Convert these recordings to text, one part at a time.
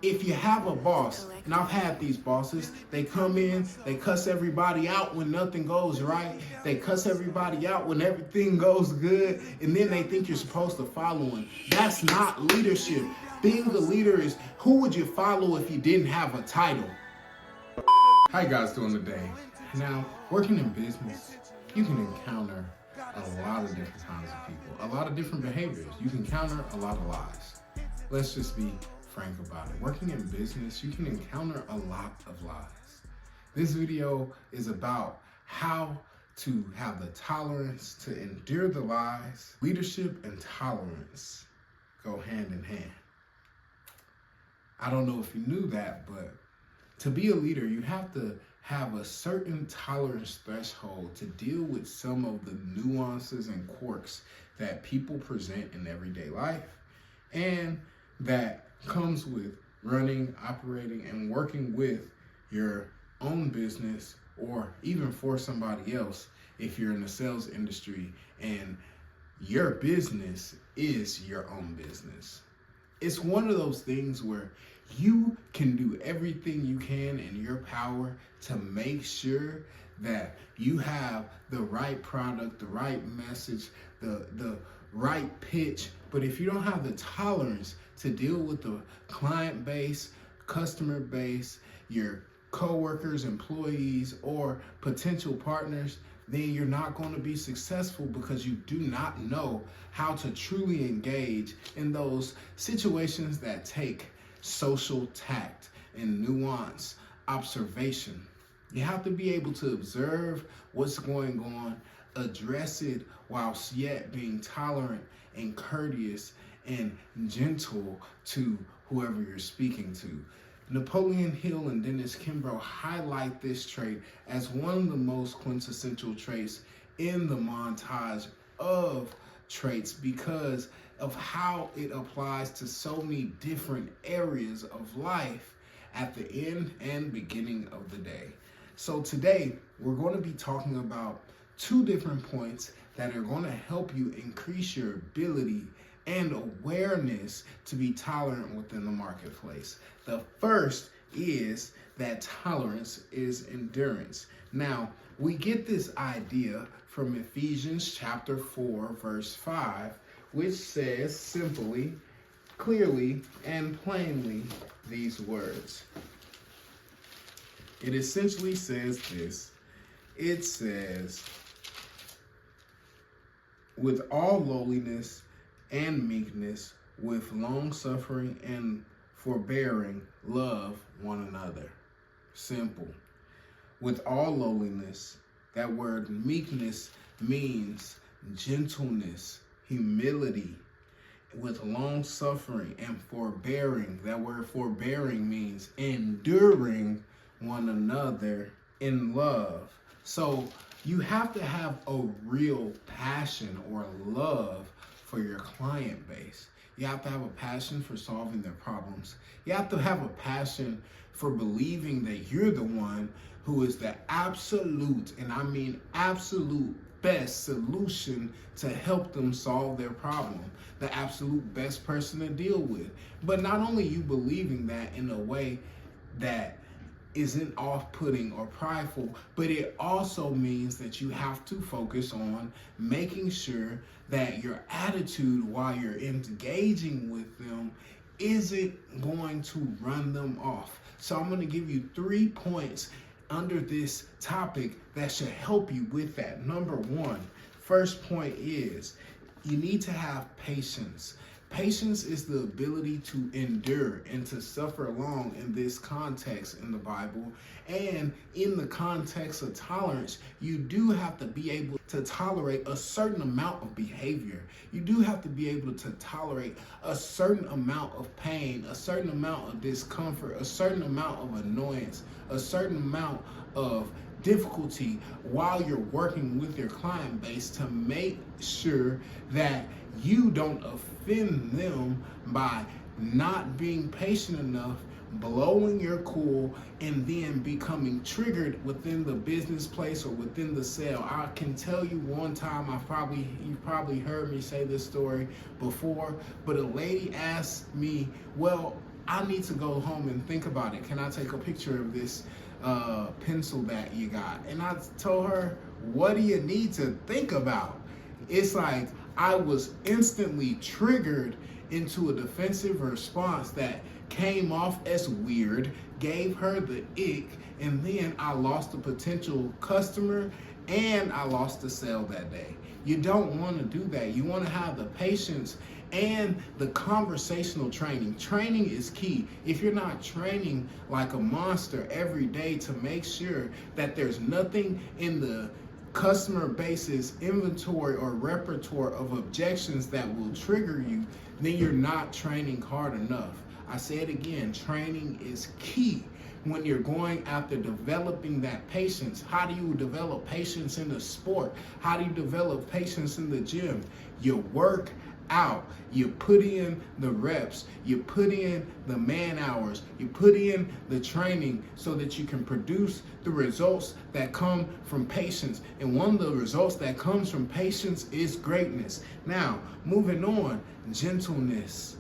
If you have a boss, and I've had these bosses, they come in, they cuss everybody out when nothing goes right. They cuss everybody out when everything goes good, and then they think you're supposed to follow them. That's not leadership. Being a leader is, who would you follow if you didn't have a title? How you guys doing today? Now, working in business, you can encounter a lot of different kinds of people, a lot of different behaviors. You can encounter a lot of lies. Let's just be frank about it. Working in business, you can encounter a lot of lies. This video is about how to have the tolerance to endure the lies. Leadership and tolerance go hand in hand. I don't know if you knew that, but to be a leader, you have to have a certain tolerance threshold to deal with some of the nuances and quirks that people present in everyday life, and that comes with running, operating, and working with your own business, or even for somebody else if you're in the sales industry and your business is your own business. It's one of those things where you can do everything you can in your power to make sure that you have the right product, the right message, the right pitch. But if you don't have the tolerance to deal with the client base, customer base, your coworkers, employees, or potential partners, then you're not going to be successful, because you do not know how to truly engage in those situations that take social tact and nuance, observation. You have to be able to observe what's going on, address it whilst yet being tolerant and courteous and gentle to whoever you're speaking to. Napoleon Hill and Dennis Kimbro highlight this trait as one of the most quintessential traits in the montage of traits, because of how it applies to so many different areas of life at the end and beginning of the day. So today, we're going to be talking about two different points that are going to help you increase your ability and awareness to be tolerant within the marketplace. The first is that tolerance is endurance. Now, we get this idea from Ephesians chapter 4, verse 5, which says simply, clearly, and plainly these words. It essentially says this. It says, with all lowliness and meekness, with long suffering and forbearing, love one another. Simple. With all lowliness, that word meekness means gentleness, humility. With long suffering and forbearing, that word forbearing means enduring one another in love. So you have to have a real passion or love for your client base. You have to have a passion for solving their problems. You have to have a passion for believing that you're the one who is the absolute, and I mean absolute, best solution to help them solve their problem, the absolute best person to deal with. But not only you believing that in a way that isn't off-putting or prideful, but it also means that you have to focus on making sure that your attitude while you're engaging with them isn't going to run them off. So I'm going to give you 3 points under this topic that should help you with that. Number one, first point is you need to have patience. Patience is the ability to endure and to suffer long in this context in the Bible. And in the context of tolerance, you do have to be able to tolerate a certain amount of behavior. You do have to be able to tolerate a certain amount of pain, a certain amount of discomfort, a certain amount of annoyance, a certain amount of difficulty while you're working with your client base to make sure that you don't offend them by not being patient enough, blowing your cool, and then becoming triggered within the business place or within the sale. I can tell you one time, you've probably heard me say this story before, but a lady asked me, well, I need to go home and think about it. Can I take a picture of this pencil that you got? And I told her, what do you need to think about? It's like I was instantly triggered into a defensive response that came off as weird, gave her the ick, and then I lost a potential customer and I lost the sale that day. You don't want to do that. You want to have the patience and the conversational training. Training is key. If you're not training like a monster every day to make sure that there's nothing in the customer base's inventory or repertoire of objections that will trigger you, then you're not training hard enough. I say it again, training is key when you're going after developing that patience. How do you develop patience in the sport? How do you develop patience in the gym? You work out. You put in the reps, you put in the man hours, you put in the training so that you can produce the results that come from patience. And one of the results that comes from patience is greatness. Now, moving on, gentleness.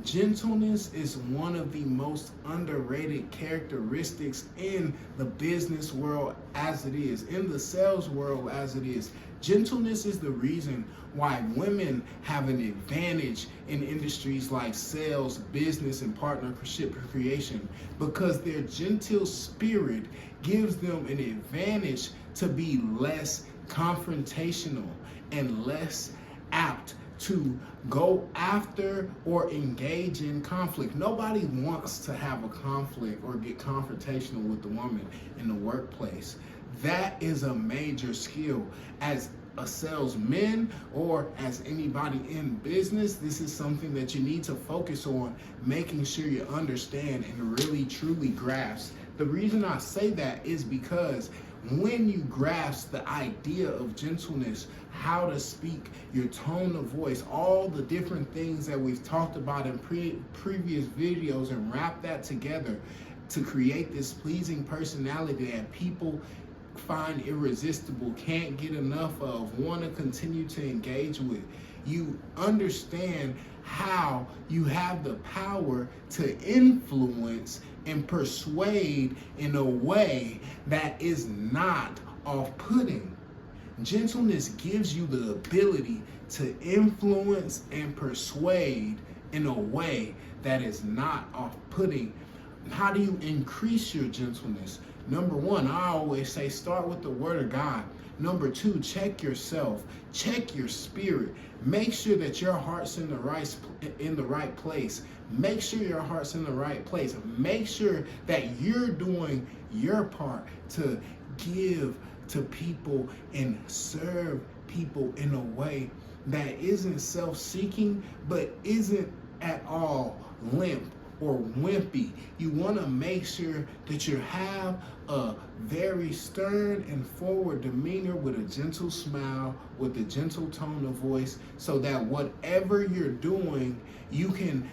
Gentleness is one of the most underrated characteristics in the business world as it is, in the sales world as it is. Gentleness is the reason why women have an advantage in industries like sales, business, and partnership creation, because their genteel spirit gives them an advantage to be less confrontational and less apt to go after or engage in conflict. Nobody wants to have a conflict or get confrontational with the woman in the workplace. That is a major skill. As a salesman or as anybody in business, this is something that you need to focus on, making sure you understand and really truly grasp. The reason I say that is because when you grasp the idea of gentleness, how to speak, your tone of voice, all the different things that we've talked about in previous videos, and wrap that together to create this pleasing personality that people find irresistible, can't get enough of, want to continue to engage with, you understand how you have the power to influence and persuade in a way that is not off-putting. Gentleness gives you the ability to influence and persuade in a way that is not off-putting. How do you increase your gentleness? Number one, I always say start with the Word of God. Number two, check yourself, check your spirit. Make sure that your heart's in the right place. Make sure your heart's in the right place. Make sure that you're doing your part to give to people and serve people in a way that isn't self-seeking, but isn't at all limp or wimpy. You want to make sure that you have a very stern and forward demeanor with a gentle smile, with a gentle tone of voice, so that whatever you're doing, you can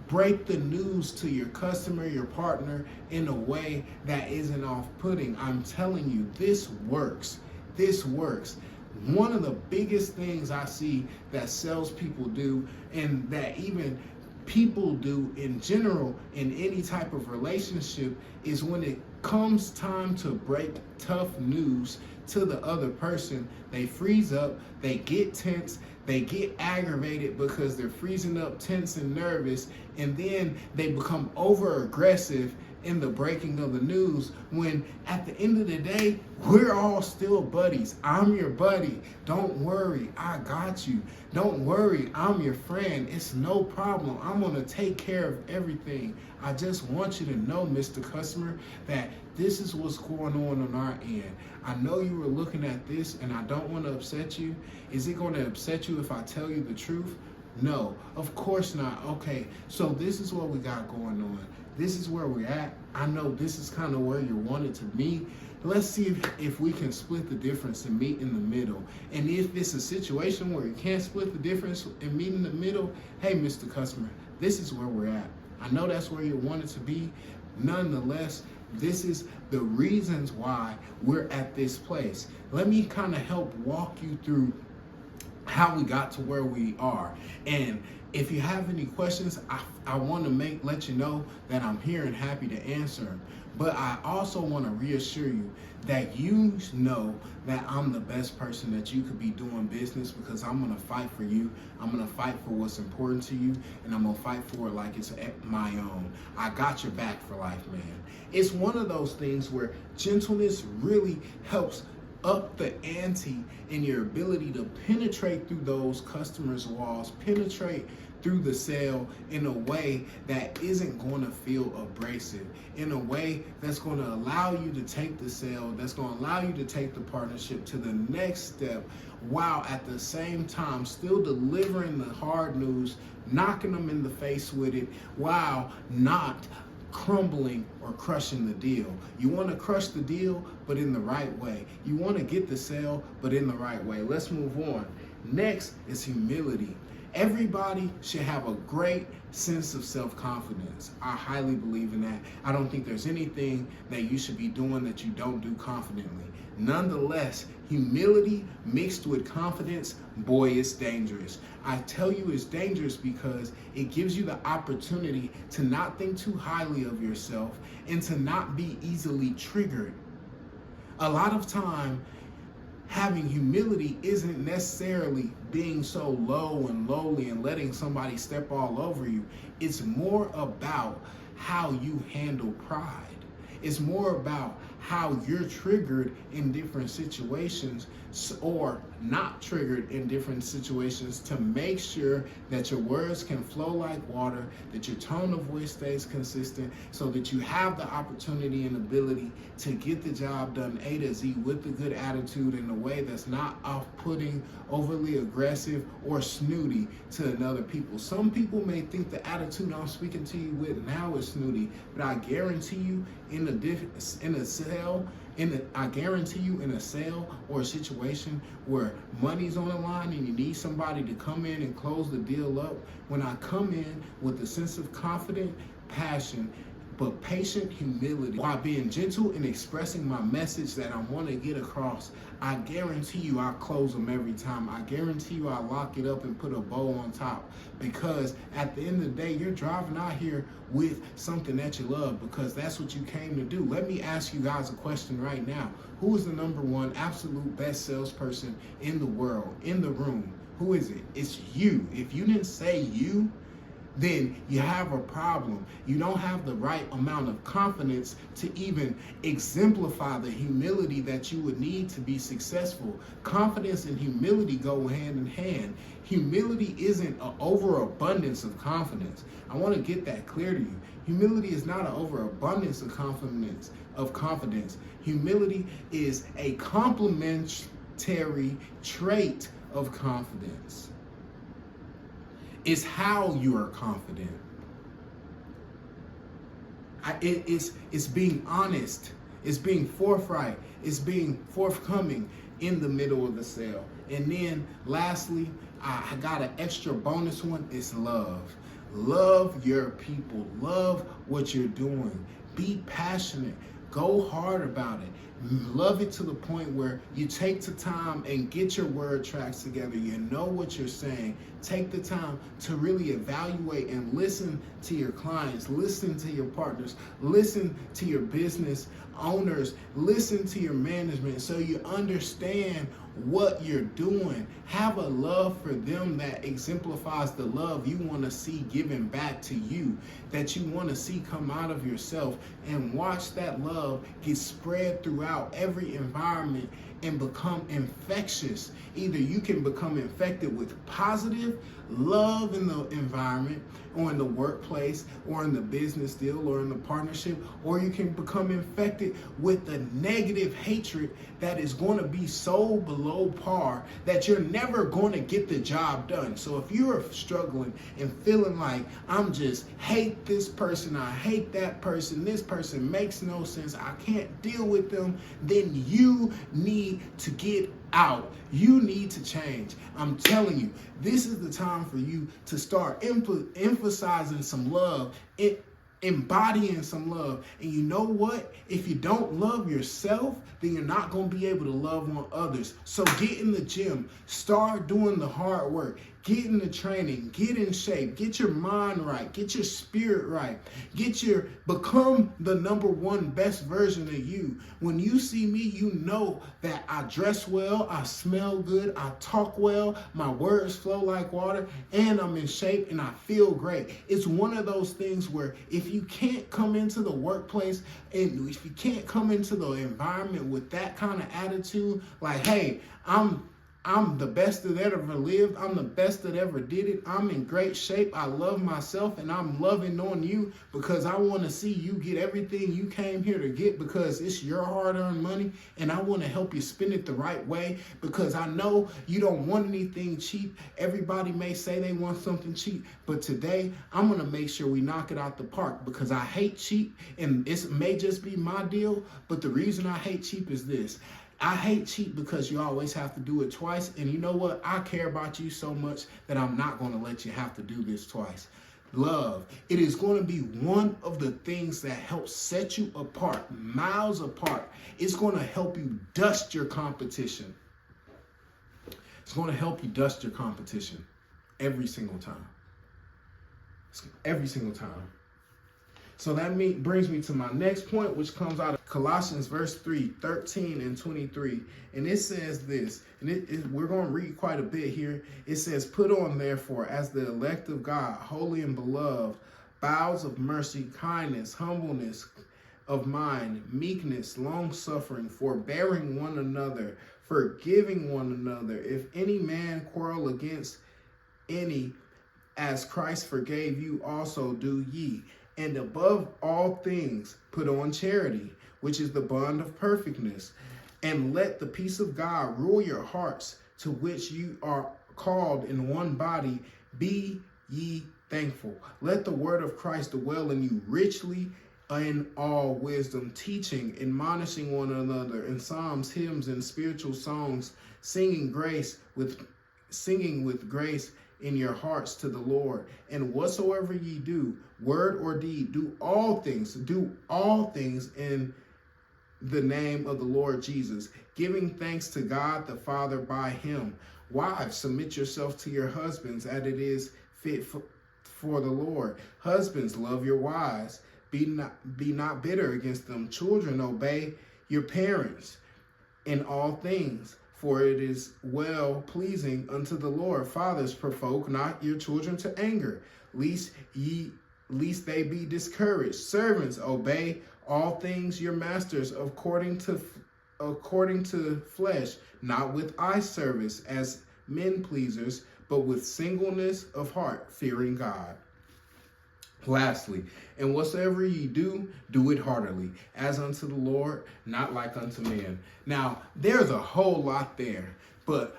break the news to your customer, your partner, in a way that isn't off-putting. I'm telling you, this works. This works. One of the biggest things I see that salespeople do, and that even people do in general in any type of relationship, is when it comes time to break tough news to the other person, they freeze up, they get tense, they get aggravated because they're freezing up, tense and nervous, and then they become over aggressive in the breaking of the news, when at the end of the day, we're all still buddies. I'm your buddy. Don't worry, I got you. Don't worry, I'm your friend. It's no problem. I'm gonna take care of everything. I just want you to know, Mr. Customer, that this is what's going on our end. I know you were looking at this and I don't want to upset you. Is it going to upset you if I tell you the truth? No, of course not. Okay, so this is what we got going on. This is where we're at. I know this is kind of where you wanted to meet. Let's see if we can split the difference and meet in the middle. And if it's a situation where you can't split the difference and meet in the middle, hey, Mr. Customer, this is where we're at. I know that's where you wanted to be. Nonetheless, this is the reasons why we're at this place. Let me kind of help walk you through how we got to where we are. And if you have any questions, I want to let you know that I'm here and happy to answer them. But I also want to reassure you that you know that I'm the best person that you could be doing business, because I'm going to fight for you. I'm going to fight for what's important to you, and I'm going to fight for it like it's my own. I got your back for life, man. It's one of those things where gentleness really helps up the ante in your ability to penetrate through those customers' walls, penetrate through the sale in a way that isn't going to feel abrasive, in a way that's going to allow you to take the sale, that's going to allow you to take the partnership to the next step, while at the same time still delivering the hard news, knocking them in the face with it, while not crumbling or crushing the deal. You want to crush the deal, but in the right way. You want to get the sale, but in the right way. Let's move on. Next is humility. Everybody should have a great sense of self-confidence. I highly believe in that. I don't think there's anything that you should be doing that you don't do confidently. Nonetheless, humility mixed with confidence, boy, it's dangerous. I tell you it's dangerous because it gives you the opportunity to not think too highly of yourself and to not be easily triggered. A lot of time, having humility isn't necessarily being so low and lowly and letting somebody step all over you. It's more about how you handle pride. It's more about how you're triggered in different situations or not triggered in different situations, to make sure that your words can flow like water, that your tone of voice stays consistent, so that you have the opportunity and ability to get the job done A to Z with a good attitude in a way that's not off-putting, overly aggressive, or snooty to another people. Some people may think the attitude I'm speaking to you with now is snooty, but I guarantee you in a sale or a situation where money's on the line and you need somebody to come in and close the deal up, when I come in with a sense of confident passion but patient humility, while being gentle and expressing my message that I want to get across, I guarantee you I'll close them every time. I guarantee you I'll lock it up and put a bow on top, because at the end of the day, you're driving out here with something that you love, because that's what you came to do. Let me ask you guys a question right now. Who is the #1 absolute best salesperson in the world, in the room? Who is it? It's you. If you didn't say you, then you have a problem. You don't have the right amount of confidence to even exemplify the humility that you would need to be successful. Confidence and humility go hand in hand. Humility isn't an overabundance of confidence. I want to get that clear to you. Humility is not an overabundance of confidence. Humility is a complementary trait of confidence. It's how you are confident. It's being honest. It's being forthright. It's being forthcoming in the middle of the sale. And then lastly, I got an extra bonus one. It's love. Love your people. Love what you're doing. Be passionate. Go hard about it. Love it to the point where you take the time and get your word tracks together. You know what you're saying. Take the time to really evaluate and listen to your clients, listen to your partners, listen to your business owners, listen to your management, so you understand what you're doing. Have a love for them that exemplifies the love you want to see given back to you, that you want to see come out of yourself, and watch that love get spread throughout every environment and become infectious. Either you can become infected with positive love in the environment, or in the workplace, or in the business deal, or in the partnership, or you can become infected with the negative hatred that is going to be so below par that you're never going to get the job done. So if you're struggling and feeling like, I'm just hate this person, I hate that person, this person makes no sense, I can't deal with them, then you need to get out. You need to change. I'm telling you, this is the time for you to start emphasizing some love embodying some love. And you know what? If you don't love yourself, then you're not going to be able to love on others. So get in the gym, start doing the hard work, get in the training, get in shape, get your mind right, get your spirit right, become the number one best version of you. When you see me, you know that I dress well, I smell good, I talk well, my words flow like water, and I'm in shape and I feel great. It's one of those things where if you can't come into the workplace and if you can't come into the environment with that kind of attitude, like, hey, I'm the best that ever lived. I'm the best that ever did it. I'm in great shape. I love myself and I'm loving on you because I want to see you get everything you came here to get because it's your hard-earned money and I want to help you spend it the right way because I know you don't want anything cheap. Everybody may say they want something cheap, but today I'm going to make sure we knock it out the park because I hate cheap and it may just be my deal, but the reason I hate cheap is this. I hate cheap because you always have to do it twice. And you know what? I care about you so much that I'm not going to let you have to do this twice. Love. It is going to be one of the things that helps set you apart, miles apart. It's going to help you dust your competition. It's going to help you dust your competition every single time. Every single time. So that brings me to my next point, which comes out of Colossians verse 3, 13 and 23. And it says this, and we're going to read quite a bit here. It says, put on, therefore, as the elect of God, holy and beloved, bowels of mercy, kindness, humbleness of mind, meekness, long-suffering, forbearing one another, forgiving one another. If any man quarrel against any, as Christ forgave you, also do ye. And above all things, put on charity, which is the bond of perfectness. And let the peace of God rule your hearts, to which you are called in one body. Be ye thankful. Let the word of Christ dwell in you richly in all wisdom, teaching, admonishing one another in psalms, hymns, and spiritual songs, singing with grace in your hearts to the Lord. And whatsoever ye do, word or deed, do all things in the name of the Lord Jesus, giving thanks to God the Father by him. Wives, submit yourself to your husbands as it is fit for the Lord. Husbands, love your wives. Be not bitter against them. Children, obey your parents in all things, for it is well pleasing unto the Lord. Fathers, provoke not your children to anger, lest they be discouraged. Servants, obey all things your masters according to flesh, not with eye service as men pleasers, but with singleness of heart, fearing God. Lastly, and whatsoever ye do, do it heartily, as unto the Lord, not like unto men. Now, there's a whole lot there, but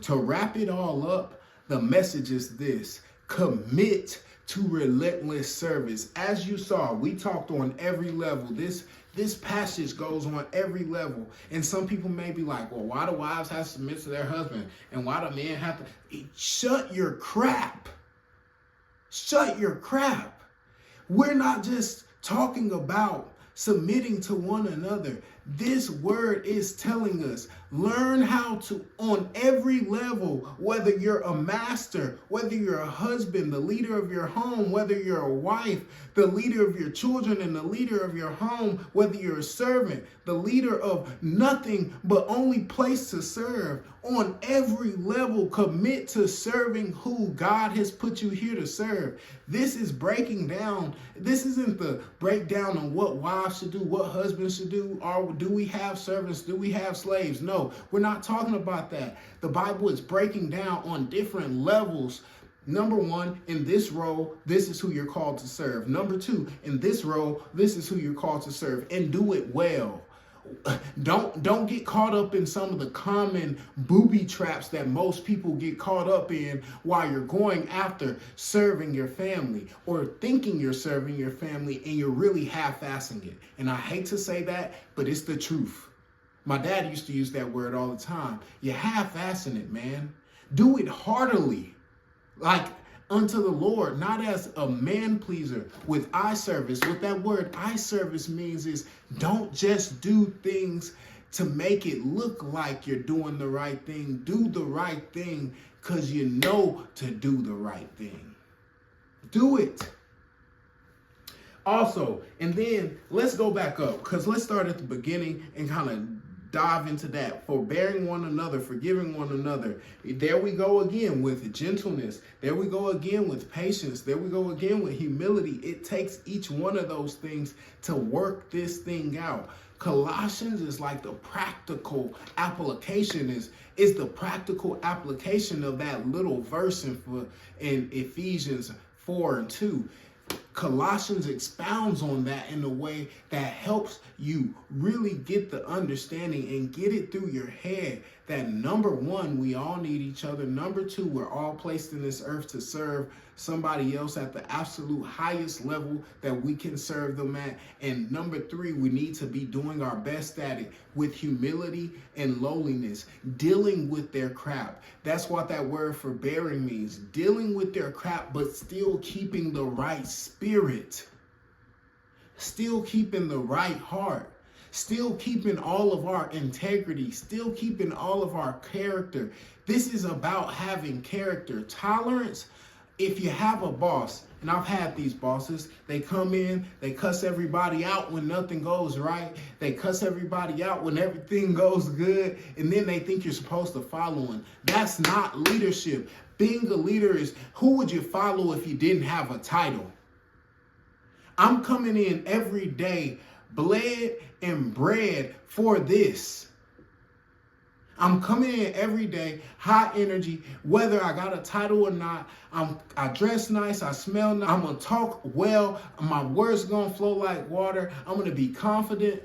to wrap it all up, the message is this: commit to relentless service. As you saw, we talked on every level. This passage goes on every level. And some people may be like, well, why do wives have to submit to their husband? And why do men have to? Shut your crap. Shut your crap. We're not just talking about submitting to one another. This word is telling us, learn how to, on every level, whether you're a master, whether you're a husband, the leader of your home, whether you're a wife, the leader of your children and the leader of your home, whether you're a servant, the leader of nothing but only place to serve. On every level, commit to serving who God has put you here to serve. This is breaking down. This isn't the breakdown on what wives should do, what husbands should do, or do we have servants, do we have slaves? No, we're not talking about that. The Bible is breaking down on different levels. Number one, in this role, this is who you're called to serve. Number two, in this role, this is who you're called to serve, and do it well. Don't get caught up in some of the common booby traps that most people get caught up in while you're going after serving your family or thinking you're serving your family and you're really half-assing it. And I hate to say that, but it's the truth. My dad used to use that word all the time. You're half-assing it, man. Do it heartily. Like, unto the Lord, not as a man pleaser with eye service. What that word eye service means is don't just do things to make it look like you're doing the right thing. Do the right thing because you know to do the right thing. Do it. Also, and then let's go back up, because let's start at the beginning and kind of dive into that. Forbearing one another, forgiving one another. There we go again with gentleness. There we go again with patience. There we go again with humility. It takes each one of those things to work this thing out. Colossians is like the practical application, is the practical application of that little verse in Ephesians 4:2. Colossians expounds on that in a way that helps you really get the understanding and get it through your head that number one, we all need each other. Number two, we're all placed in this earth to serve somebody else at the absolute highest level that we can serve them at. And number three, we need to be doing our best at it with humility and lowliness, dealing with their crap. That's what that word forbearing means, dealing with their crap, but still keeping the right spirit, still keeping the right heart, still keeping all of our integrity, still keeping all of our character. This is about having character. Tolerance. If you have a boss, and I've had these bosses, they come in, they cuss everybody out when nothing goes right. They cuss everybody out when everything goes good, and then they think you're supposed to follow them. That's not leadership. Being a leader is, who would you follow if you didn't have a title? I'm coming in every day, bled and bred for this. I'm coming in every day, high energy, whether I got a title or not. I dress nice, I smell nice, I'm going to talk well, my words going to flow like water, I'm going to be confident.